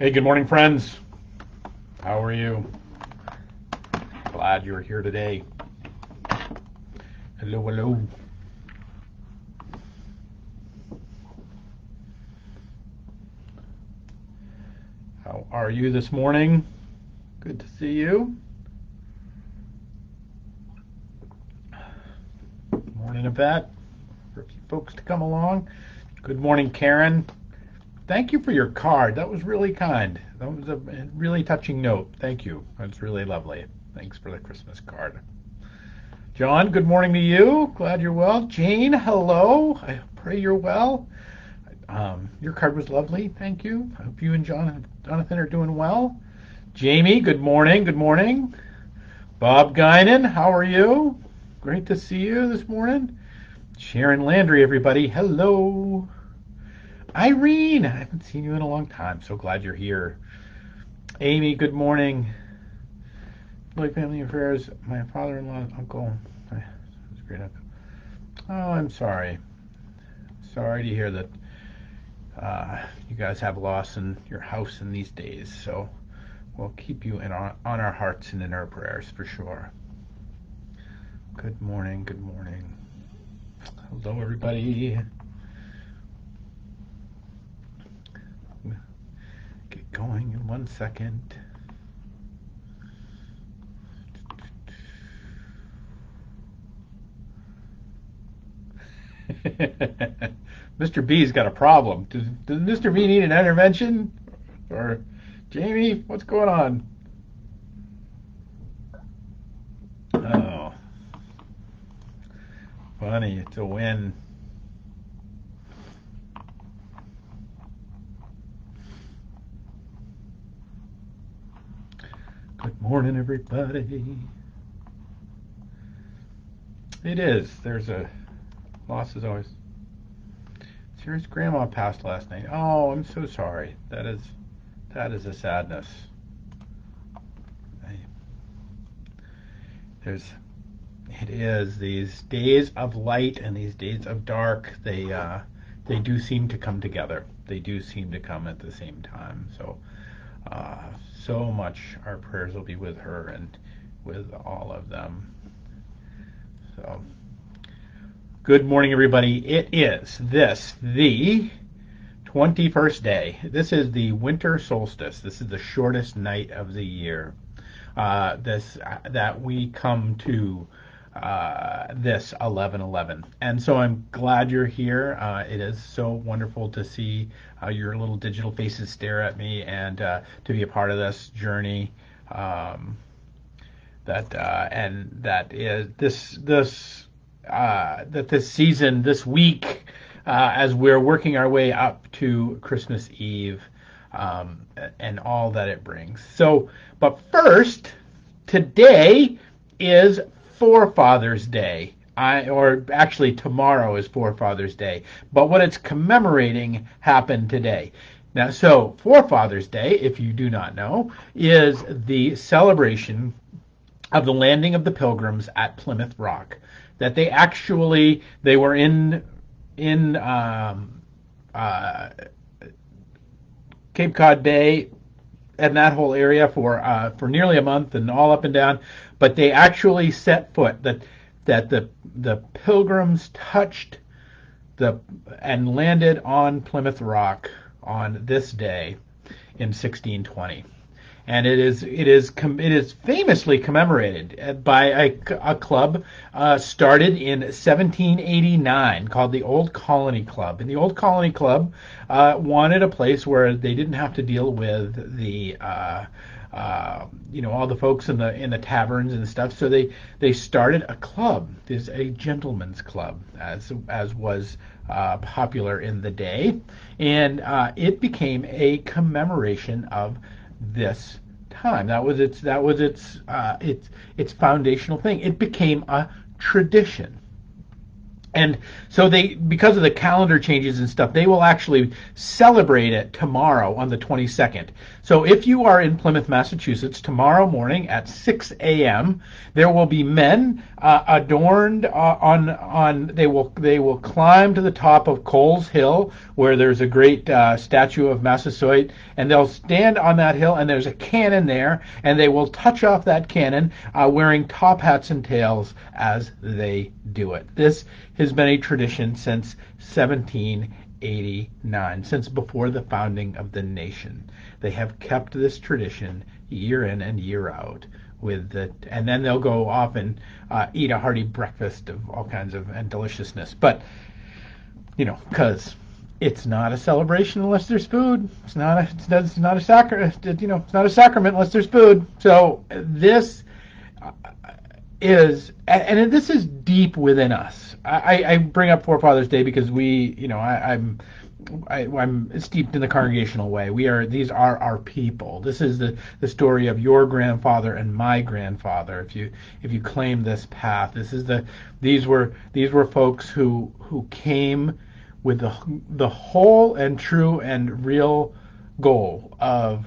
Hey, good morning, friends. How are you? Glad you're here today. Hello, hello. How are you this morning? Good to see you. Morning, Yvette. For a few folks to come along. Good morning, Karen. Thank you for your card. That was really kind. That was a really touching note. Thank you. That's really lovely. Thanks for the Christmas card. John, good morning to you. Glad you're well. Jane, hello. I pray you're well. Your card was lovely. Thank you. I hope you and Jonathan are doing well. Jamie, good morning. Good morning. Bob Guinan, how are you? Great to see you this morning. Sharon Landry, everybody. Hello. Irene, I haven't seen you in a long time. So glad you're here. Amy, good morning. Like family affairs, my father-in-law, uncle. His great uncle. Oh, I'm sorry. Sorry to hear that you guys have loss in your house in these days. So we'll keep you on our hearts and in our prayers for sure. Good morning. Good morning. Hello, everybody. Get going in 1 second. Mr. B's got a problem. Does Mr. B need an intervention? Or Jamie, what's going on? Oh, funny. It's a win. Good morning, everybody. It is. There's a loss is always. Sarah's grandma passed last night. Oh, I'm so sorry. That is a sadness. It is these days of light and these days of dark. They do seem to come together. They do seem to come at the same time. So so much our prayers will be with her and with all of them. So. Good morning, everybody. It is the 21st day. This is the winter solstice. This is the shortest night of the year. That we come to this 11/11, and so I'm glad you're here. It is so wonderful to see your little digital faces stare at me and to be a part of this journey. That is this season, this week, as we're working our way up to Christmas Eve, and all that it brings. So, but first, today is Forefathers Day. Or actually tomorrow is Forefathers Day. But what it's commemorating happened today. Now, so Forefathers Day, if you do not know, is the celebration of the landing of the Pilgrims at Plymouth Rock. That they were in Cape Cod Bay and that whole area for nearly a month and all up and down, but they actually set foot that the Pilgrims touched and landed on Plymouth Rock on this day in 1620. And it is famously commemorated by a club started in 1789 called the Old Colony Club. And the Old Colony Club wanted a place where they didn't have to deal with the all the folks in the taverns and stuff. So they started a club. There's a gentleman's club, as was popular in the day, and it became a commemoration of this time. That was its foundational thing. It became a tradition. And so they, because of the calendar changes and stuff, they will actually celebrate it tomorrow on the 22nd. So if you are in Plymouth, Massachusetts, tomorrow morning at 6 a.m., there will be men adorned they will climb to the top of Coles Hill, where there's a great statue of Massasoit, and they'll stand on that hill, and there's a cannon there, and they will touch off that cannon wearing top hats and tails as they do it. This has been a tradition since 1789, since before the founding of the nation. They have kept this tradition year in and year out with the, and then they'll go off and eat a hearty breakfast of all kinds of and deliciousness. But because it's not a celebration unless there's food. It's not a sacrament. It's not a sacrament unless there's food. So this is, and this is deep within us. I bring up Forefathers Day because I'm steeped in the congregational way. These are our people. This is the story of your grandfather and my grandfather. If you claim this path, these were folks who came with the whole and true and real goal of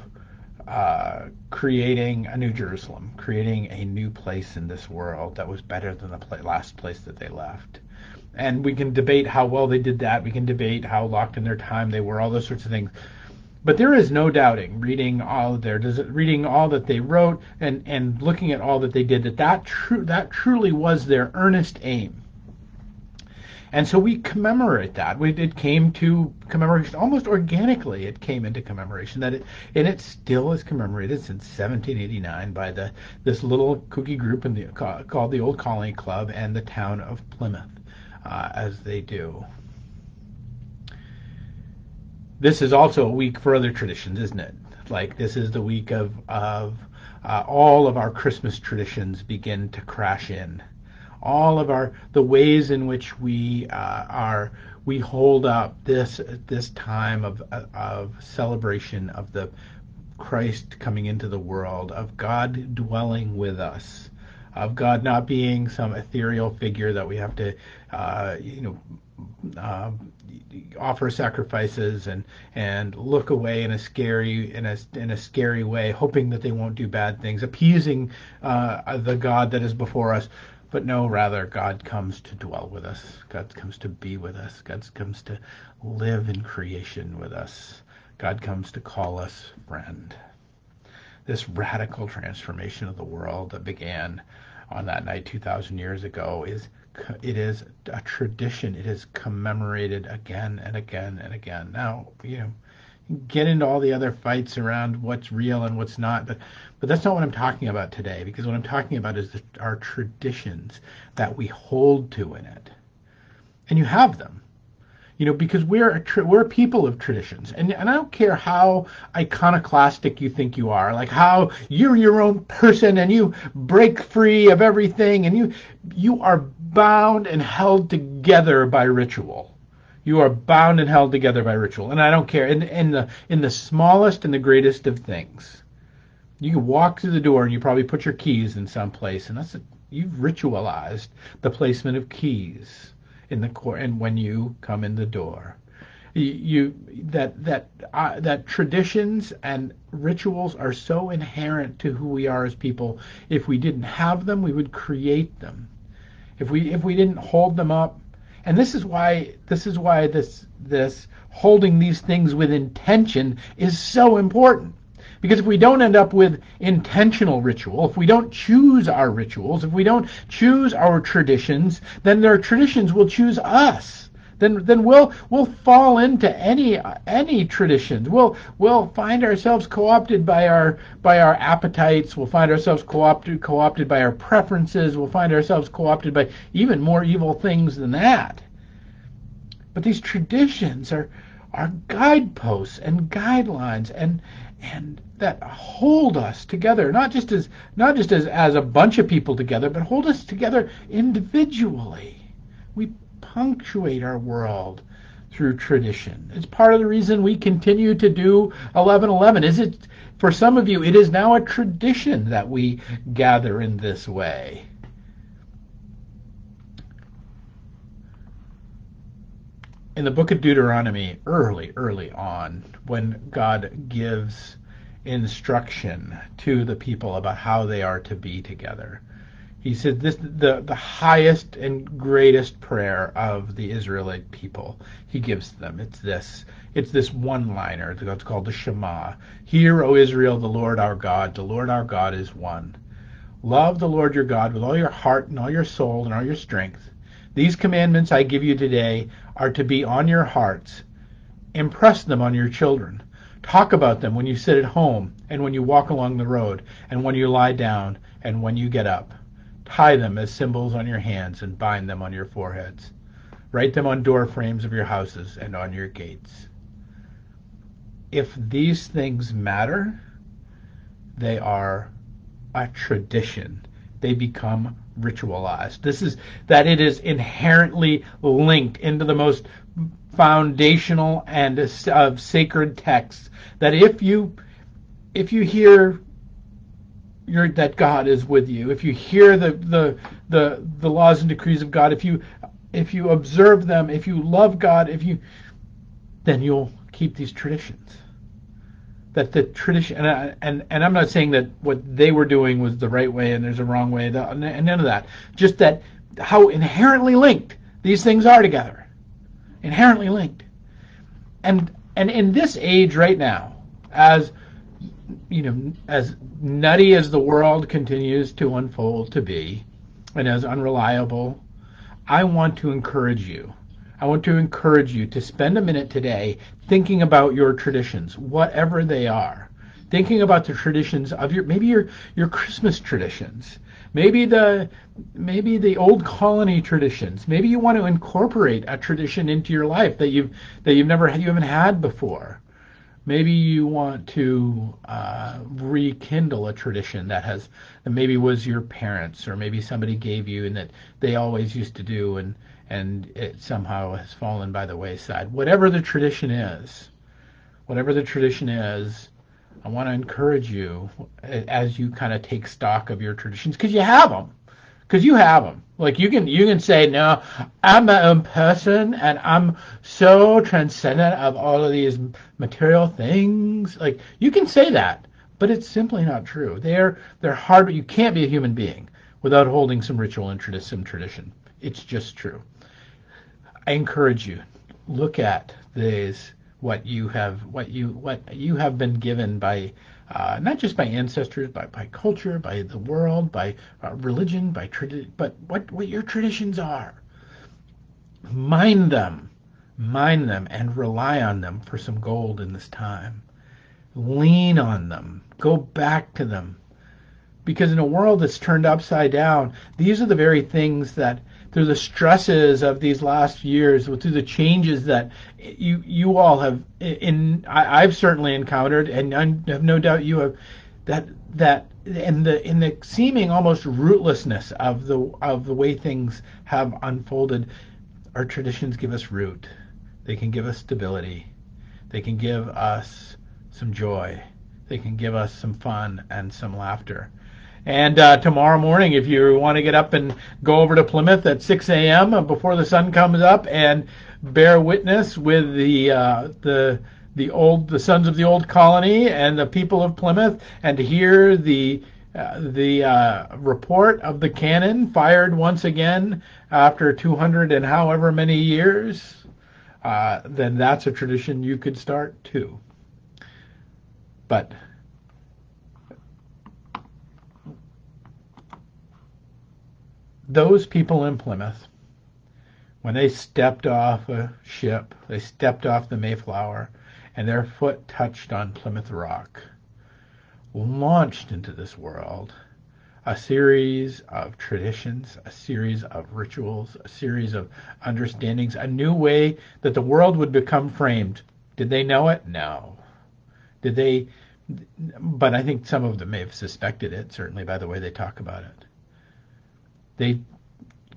creating a New Jerusalem, creating a new place in this world that was better than the last place that they left. And we can debate how well they did that. We can debate how locked in their time they were, all those sorts of things. But there is no doubting, reading all that they wrote and looking at all that they did, that truly was their earnest aim. And so we commemorate that. It came to commemoration almost organically. It came into commemoration and it still is commemorated since 1789 by this little kooky group called the Old Colony Club and the town of Plymouth, as they do. This is also a week for other traditions, isn't it? Like this is the week of all of our Christmas traditions begin to crash in. All of the ways in which we hold up this time of celebration of the Christ coming into the world, of God dwelling with us, of God not being some ethereal figure that we have to offer sacrifices and look away in a scary way, hoping that they won't do bad things, appeasing the God that is before us. But no, rather, God comes to dwell with us. God comes to be with us. God comes to live in creation with us. God comes to call us friend. This radical transformation of the world that began on that night 2,000 years ago is a tradition. It is commemorated again and again and again. Now, get into all the other fights around what's real and what's not, but that's not what I'm talking about today, because what I'm talking about is our traditions that we hold to in it. And you have them, because we're a people of traditions. And I don't care how iconoclastic you think you are, like how you're your own person and you break free of everything and you are bound and held together by ritual. You are bound and held together by ritual, and I don't care. In the smallest and the greatest of things, you can walk through the door and you probably put your keys in some place, and you've ritualized the placement of keys in the core. And when you come in the door, that traditions and rituals are so inherent to who we are as people. If we didn't have them, we would create them. If we didn't hold them up. And this is why this holding these things with intention is so important. Because if we don't end up with intentional ritual, if we don't choose our rituals, if we don't choose our traditions, then their traditions will choose us. Then we'll fall into any traditions. We'll find ourselves co-opted by our appetites. We'll find ourselves co-opted by our preferences. We'll find ourselves co-opted by even more evil things than that. But these traditions are guideposts and guidelines and that hold us together, not just as a bunch of people together, but hold us together individually. We punctuate our world through tradition. It's part of the reason we continue to do 11:11. Is it for some of you? It is now a tradition that we gather in this way. in the book of Deuteronomy, early on, when God gives instruction to the people about how they are to be together, he said this the highest and greatest prayer of the Israelite people. He gives them. It's this one-liner. It's called the Shema. Hear, O Israel, the Lord our God. The Lord our God is one. Love the Lord your God with all your heart and all your soul and all your strength. These commandments I give you today are to be on your hearts. Impress them on your children. Talk about them when you sit at home and when you walk along the road and when you lie down and when you get up. Tie them as symbols on your hands and bind them on your foreheads. Write them on door frames of your houses and on your gates. If these things matter, they are a tradition. They become ritualized. It is inherently linked into the most foundational and of sacred texts. That if you hear that God is with you, if you hear the laws and decrees of God, if you observe them, if you love God, then you'll keep these traditions. That the tradition, and I'm not saying that what they were doing was the right way and there's a wrong way, and none of that. Just that how inherently linked these things are together, inherently linked. And in this age right now, as as nutty as the world continues to unfold to be, and as unreliable, I want to encourage you. I want to encourage you to spend a minute today thinking about your traditions, whatever they are. Thinking about the traditions of maybe your Christmas traditions, maybe the old colony traditions. Maybe you want to incorporate a tradition into your life that you haven't had before. Maybe you want to rekindle a tradition that maybe was your parents, or maybe somebody gave you and that they always used to do, and it somehow has fallen by the wayside. Whatever the tradition is, I want to encourage you as you kind of take stock of your traditions, because you have them. Like you can say, no, I'm my own person and I'm so transcendent of all of these material things. Like you can say that, but it's simply not true. They're hard. You can't be a human being without holding some ritual and some tradition. It's just true. I encourage you, look at what you have been given by not just by ancestors, but by culture, by the world, by religion, by but what your traditions are. Mind them, and rely on them for some gold in this time. Lean on them. Go back to them. Because in a world that's turned upside down, these are the very things that, through the stresses of these last years, through the changes that you all have, I've certainly encountered, and I have no doubt you have, that in the seeming almost rootlessness of the way things have unfolded, our traditions give us root. They can give us stability. They can give us some joy. They can give us some fun and some laughter. And tomorrow morning, if you want to get up and go over to Plymouth at 6 a.m. before the sun comes up and bear witness with the sons of the old colony and the people of Plymouth, and to hear the report of the cannon fired once again after 200 and however many years, then that's a tradition you could start too. But those people in Plymouth, when they stepped off a ship, they stepped off the Mayflower, and their foot touched on Plymouth Rock, launched into this world a series of traditions, a series of rituals, a series of understandings, a new way that the world would become framed. Did they know it? No. Did they? But I think some of them may have suspected it, certainly by the way they talk about it. They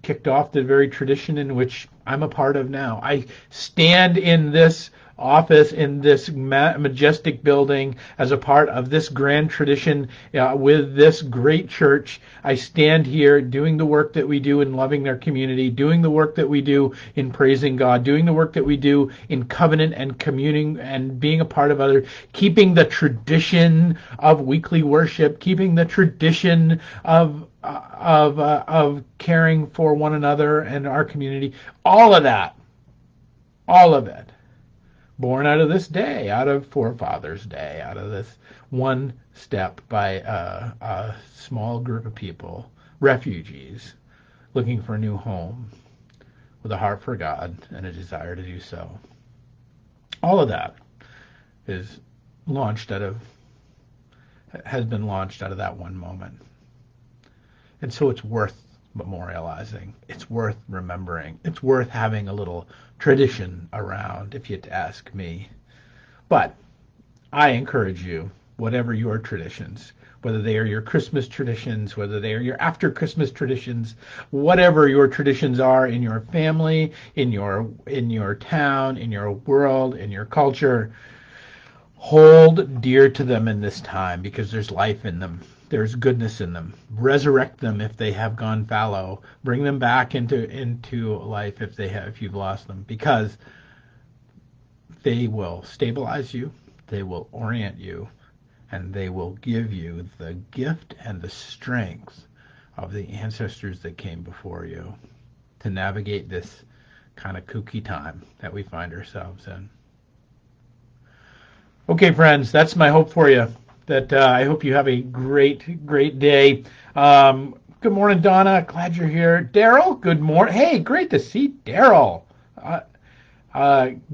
kicked off the very tradition in which I'm a part of now. I stand in this office in this majestic building as a part of this grand tradition with this great church. I stand here doing the work that we do in loving their community, doing the work that we do in praising God, doing the work that we do in covenant and communing and being a part of others, keeping the tradition of weekly worship, keeping the tradition of caring for one another and our community. All of that, all of it, born out of this day, out of Forefathers' Day, out of this one step by a small group of people, refugees, looking for a new home, with a heart for God and a desire to do so. All of that has been launched out of that one moment. And so it's worth memorializing. It's worth remembering. It's worth having a little tradition around, if you had to ask me. But I encourage you, whatever your traditions, whether they are your Christmas traditions, whether they are your after Christmas traditions, whatever your traditions are in your family, in your town, in your world, in your culture, hold dear to them in this time, because there's life in them. There's goodness in them. Resurrect them if they have gone fallow. Bring them back into life if you've lost them, because they will stabilize you, they will orient you, and they will give you the gift and the strength of the ancestors that came before you to navigate this kind of kooky time that we find ourselves in. Okay, friends, that's my hope for you. That I hope you have a great, great day. Good morning, Donna. Glad you're here. Daryl, good morning. Hey, great to see Daryl.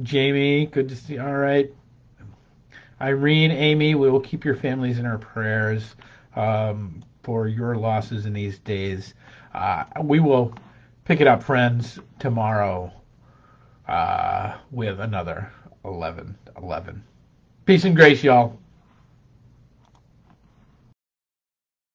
Jamie, good to see you. All right. Irene, Amy, we will keep your families in our prayers for your losses in these days. We will pick it up, friends, tomorrow with another 11:11. Peace and grace, y'all.